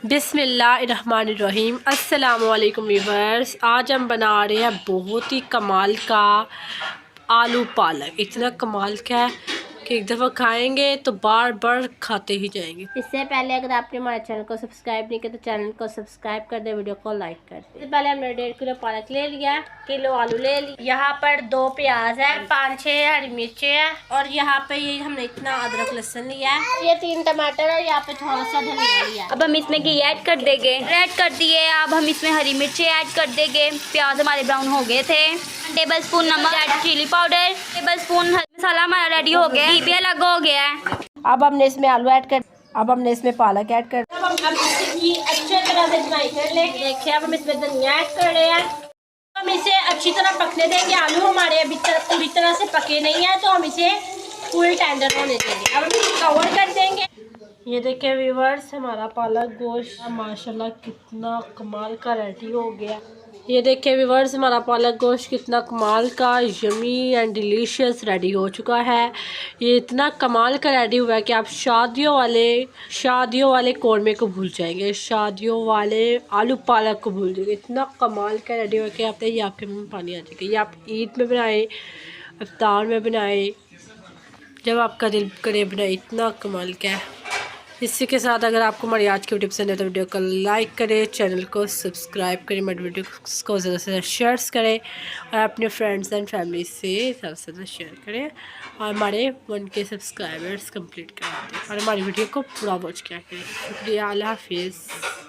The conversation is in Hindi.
बिस्मिल्लाहिर्रहमानिर्रहीम। अस्सलामुअलैकुम व्यूअर्स। आज हम बना रहे हैं बहुत ही कमाल का आलू पालक। इतना कमाल का है कि एक दफ़ा खाएंगे तो बार बार खाते ही जाएंगे। इससे पहले अगर आपने हमारे चैनल को सब्सक्राइब नहीं किया तो चैनल को सब्सक्राइब कर दे, वीडियो को लाइक कर दे। इससे पहले हमने 1.5 किलो पालक ले लिया, किलो आलू ले लिया। यहाँ पर 2 प्याज है, 5-6 हरी मिर्चें है और यहाँ पे ये हमने इतना अदरक लहसुन लिया है। ये 3 टमाटर है, यहाँ पे थोड़ा सा धनिया लिया। अब हम इसमें घी ऐड कर देंगे। ऐड कर दिए। अब हम इसमें हरी मिर्चें ऐड कर देंगे। प्याज हमारे ब्राउन हो गए थे। 1 टेबलस्पून नमक, रेड चिली पाउडर, 1 टेबलस्पून मसाला हमारा रेडी हो गया। घी भी अलग हो गया है। अब हमने इसमें आलू ऐड कर, अब हमने इसमें पालक ऐड कर। अब हम इसे अच्छी तरह से फ्राई कर लेंगे। देखिए अब हम इसमें धनिया ऐड कर रहे हैं। हम इसे अच्छी तरह पकने देंगे। आलू हमारे अभी पूरी तरह से पके नहीं है तो हम इसे फुल टेंडर होने देंगे। अब हम इसे कवर कर देंगे। ये देखिए व्यूअर्स, हमारा पालक गोश्त माशाल्लाह कितना कमाल का रेडी हो गया। ये देखिए व्यूअर्स, हमारा पालक गोश्त कितना कमाल का यमी एंड डिलीशियस रेडी हो चुका है। ये इतना कमाल का रेडी हुआ है कि आप शादियों वाले कौरमे को भूल जाएंगे, शादियों वाले आलू पालक को भूल जाएंगे। इतना कमाल का रेडी हुआ कि आप ये आपके मुँह में पानी आ जाएगा। ये आप ईद में बनाए, इफ्तार में बनाए, जब आपका दिल करे बनाए। इतना कमाल का है। इसी के साथ अगर आपको हमारी आज की वीडियो पसंद है तो वीडियो को लाइक करें, चैनल को सब्सक्राइब करें, हमारी वीडियो को ज़्यादा से ज़्यादा शेयर करें और अपने फ्रेंड्स एंड फैमिली से ज़्यादा से ज़्यादा शेयर करें और हमारे 1K सब्सक्राइबर्स कंप्लीट करा दें और हमारी वीडियो को पूरा वॉच किया करें। शुक्रिया, अल्लाह हाफिज़।